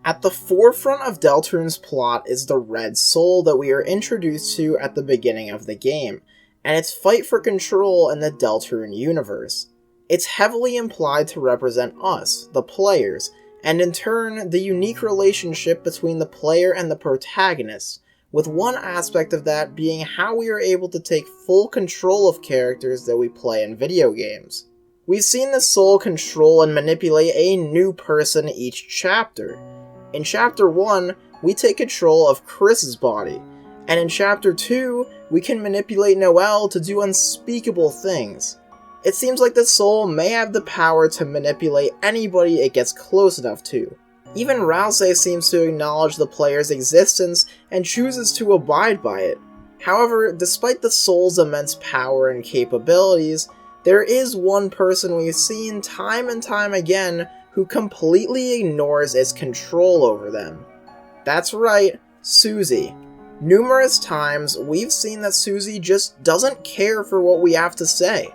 At the forefront of Deltarune's plot is the Red Soul that we are introduced to at the beginning of the game, and its fight for control in the Deltarune universe. It's heavily implied to represent us, the players, and in turn, the unique relationship between the player and the protagonist, with one aspect of that being how we are able to take full control of characters that we play in video games. We've seen the soul control and manipulate a new person each chapter. In Chapter 1, we take control of Kris's body, and in Chapter 2, we can manipulate Noelle to do unspeakable things. It seems like the soul may have the power to manipulate anybody it gets close enough to. Even Ralsei seems to acknowledge the player's existence and chooses to abide by it. However, despite the soul's immense power and capabilities, there is one person we've seen time and time again who completely ignores its control over them. That's right, Susie. Numerous times, we've seen that Susie just doesn't care for what we have to say.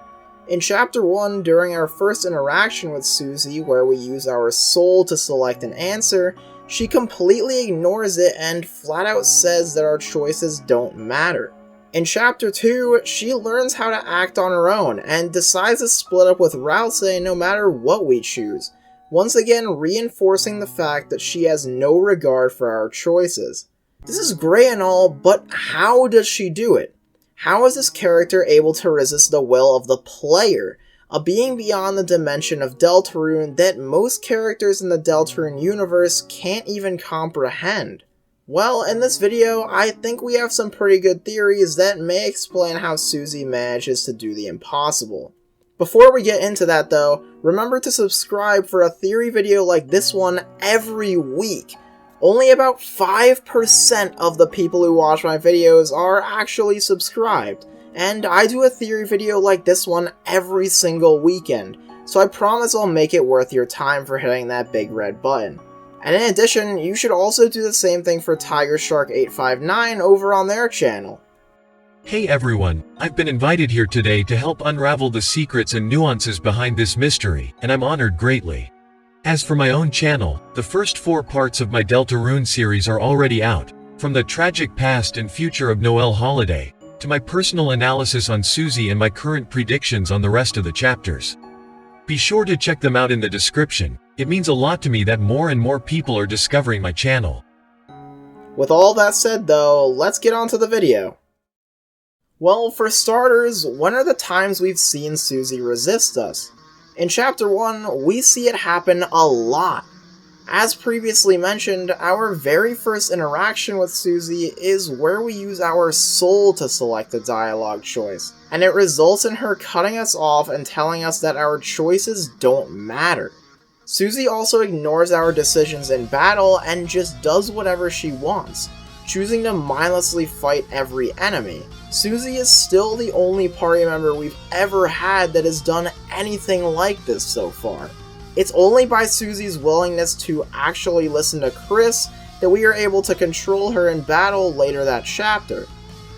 In Chapter 1, during our first interaction with Susie, where we use our soul to select an answer, she completely ignores it and flat out says that our choices don't matter. In Chapter 2, she learns how to act on her own, and decides to split up with Ralsei no matter what we choose, once again reinforcing the fact that she has no regard for our choices. This is great and all, but how does she do it? How is this character able to resist the will of the player, a being beyond the dimension of Deltarune that most characters in the Deltarune universe can't even comprehend? Well, in this video, I think we have some pretty good theories that may explain how Susie manages to do the impossible. Before we get into that though, remember to subscribe for a theory video like this one every week. Only about 5% of the people who watch my videos are actually subscribed, and I do a theory video like this one every single weekend, so I promise I'll make it worth your time for hitting that big red button. And in addition, you should also do the same thing for TigerShark859 over on their channel. Hey everyone, I've been invited here today to help unravel the secrets and nuances behind this mystery, and I'm honored greatly. As for my own channel, the first 4 parts of my Deltarune series are already out, from the tragic past and future of Noelle Holiday, to my personal analysis on Susie and my current predictions on the rest of the chapters. Be sure to check them out in the description. It means a lot to me that more and more people are discovering my channel. With all that said though, let's get on to the video. Well, for starters, when are the times we've seen Susie resist us? In Chapter 1, we see it happen a lot. As previously mentioned, our very first interaction with Susie is where we use our soul to select a dialogue choice, and it results in her cutting us off and telling us that our choices don't matter. Susie also ignores our decisions in battle and just does whatever she wants, choosing to mindlessly fight every enemy. Susie is still the only party member we've ever had that has done anything like this so far. It's only by Susie's willingness to actually listen to Kris that we are able to control her in battle later that chapter.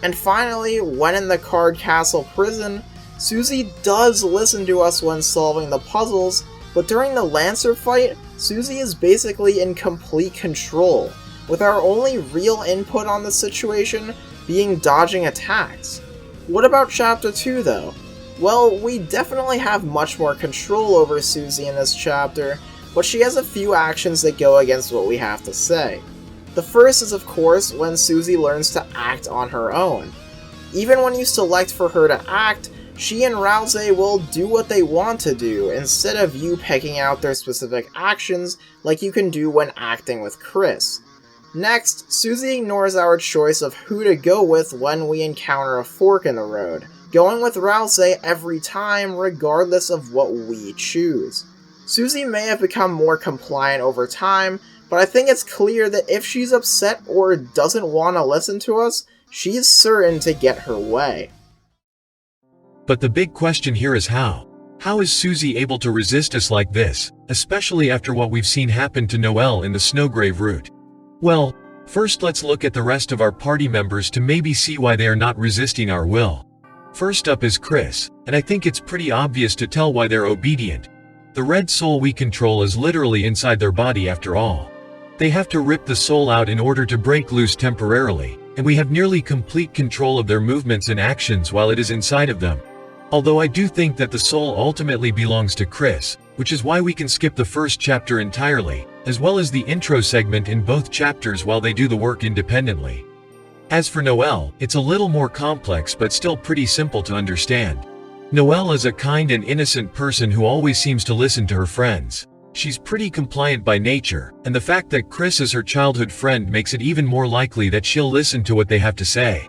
And finally, when in the Card Castle prison, Susie does listen to us when solving the puzzles, but during the Lancer fight, Susie is basically in complete control, with our only real input on the situation being dodging attacks. What about Chapter 2 though? Well, we definitely have much more control over Susie in this chapter, but she has a few actions that go against what we have to say. The first is of course when Susie learns to act on her own. Even when you select for her to act, she and Ralsei will do what they want to do instead of you picking out their specific actions like you can do when acting with Kris. Next, Susie ignores our choice of who to go with when we encounter a fork in the road, going with Ralsei every time regardless of what we choose. Susie may have become more compliant over time, but I think it's clear that if she's upset or doesn't want to listen to us, she's certain to get her way. But the big question here is how? How is Susie able to resist us like this, especially after what we've seen happen to Noelle in the Snowgrave route? Well, first let's look at the rest of our party members to maybe see why they are not resisting our will. First up is Kris, and I think it's pretty obvious to tell why they're obedient. The red soul we control is literally inside their body after all. They have to rip the soul out in order to break loose temporarily, and we have nearly complete control of their movements and actions while it is inside of them. Although I do think that the soul ultimately belongs to Kris, which is why we can skip the first chapter entirely, as well as the intro segment in both chapters while they do the work independently. As for Noelle, it's a little more complex but still pretty simple to understand. Noelle is a kind and innocent person who always seems to listen to her friends. She's pretty compliant by nature, and the fact that Kris is her childhood friend makes it even more likely that she'll listen to what they have to say.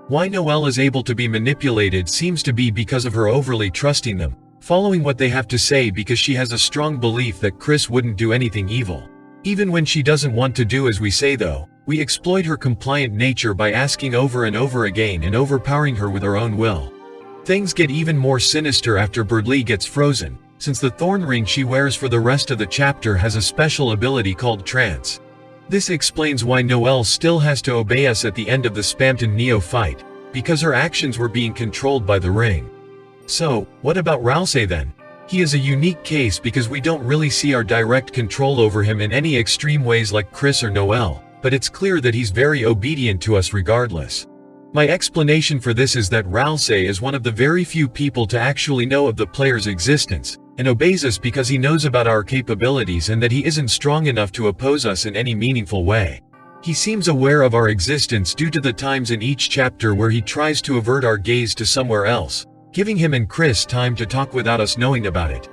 Why Noelle is able to be manipulated seems to be because of her overly trusting them, following what they have to say because she has a strong belief that Kris wouldn't do anything evil. Even when she doesn't want to do as we say though, we exploit her compliant nature by asking over and over again and overpowering her with our own will. Things get even more sinister after Birdlee gets frozen, since the thorn ring she wears for the rest of the chapter has a special ability called trance. This explains why Noelle still has to obey us at the end of the Spamton Neo fight, because her actions were being controlled by the ring. So, what about Ralsei then? He is a unique case because we don't really see our direct control over him in any extreme ways like Kris or Noelle, but it's clear that he's very obedient to us regardless. My explanation for this is that Ralsei is one of the very few people to actually know of the player's existence, and obeys us because he knows about our capabilities and that he isn't strong enough to oppose us in any meaningful way. He seems aware of our existence due to the times in each chapter where he tries to avert our gaze to somewhere else, giving him and Kris time to talk without us knowing about it.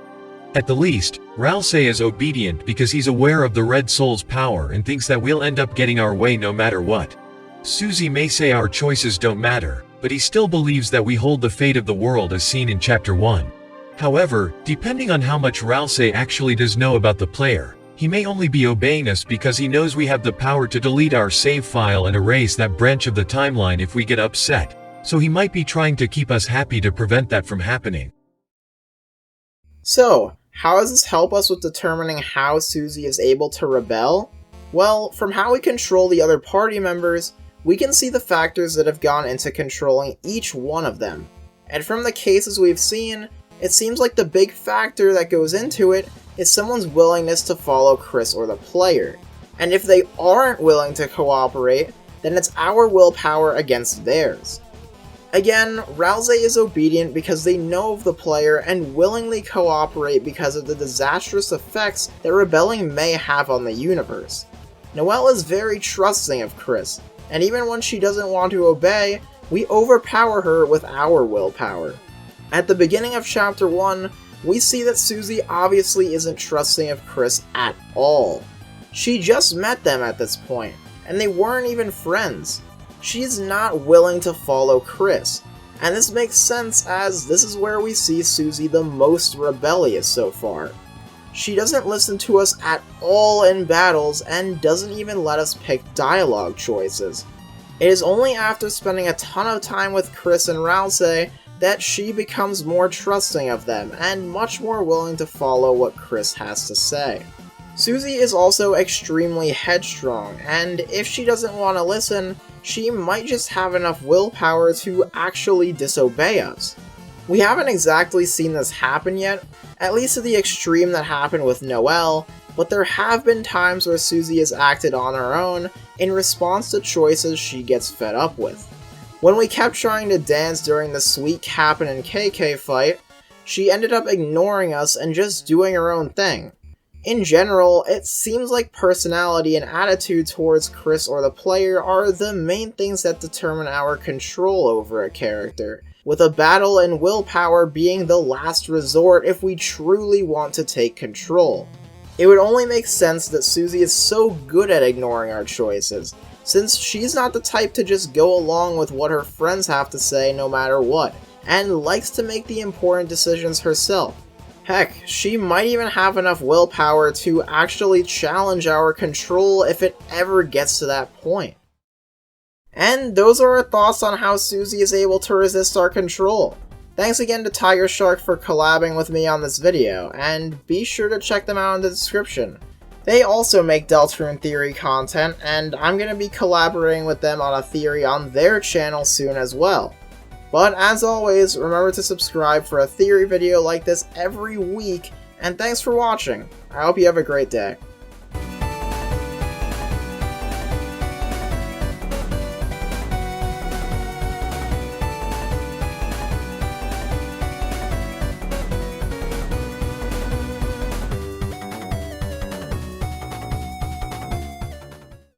At the least, Ralsei is obedient because he's aware of the Red Soul's power and thinks that we'll end up getting our way no matter what. Susie may say our choices don't matter, but he still believes that we hold the fate of the world as seen in Chapter 1. However, depending on how much Ralsei actually does know about the player, he may only be obeying us because he knows we have the power to delete our save file and erase that branch of the timeline if we get upset, so he might be trying to keep us happy to prevent that from happening. So, how does this help us with determining how Susie is able to rebel? Well, from how we control the other party members, we can see the factors that have gone into controlling each one of them. And from the cases we've seen, it seems like the big factor that goes into it is someone's willingness to follow Kris or the player. And if they aren't willing to cooperate, then it's our willpower against theirs. Again, Ralsei is obedient because they know of the player and willingly cooperate because of the disastrous effects that rebelling may have on the universe. Noelle is very trusting of Kris, and even when she doesn't want to obey, we overpower her with our willpower. At the beginning of Chapter 1, we see that Susie obviously isn't trusting of Kris at all. She just met them at this point, and they weren't even friends. She's not willing to follow Kris, and this makes sense as this is where we see Susie the most rebellious so far. She doesn't listen to us at all in battles and doesn't even let us pick dialogue choices. It is only after spending a ton of time with Kris and Ralsei that she becomes more trusting of them and much more willing to follow what Kris has to say. Susie is also extremely headstrong, and if she doesn't want to listen, she might just have enough willpower to actually disobey us. We haven't exactly seen this happen yet, at least to the extreme that happened with Noelle, but there have been times where Susie has acted on her own in response to choices she gets fed up with. When we kept trying to dance during the Sweet Cap'n and KK fight, she ended up ignoring us and just doing her own thing. In general, it seems like personality and attitude towards Kris or the player are the main things that determine our control over a character, with a battle and willpower being the last resort if we truly want to take control. It would only make sense that Susie is so good at ignoring our choices, since she's not the type to just go along with what her friends have to say no matter what, and likes to make the important decisions herself. Heck, she might even have enough willpower to actually challenge our control if it ever gets to that point. And those are our thoughts on how Susie is able to resist our control. Thanks again to TigerShark for collabing with me on this video, and be sure to check them out in the description. They also make Deltarune theory content, and I'm going to be collaborating with them on a theory on their channel soon as well. But as always, remember to subscribe for a theory video like this every week, and thanks for watching. I hope you have a great day.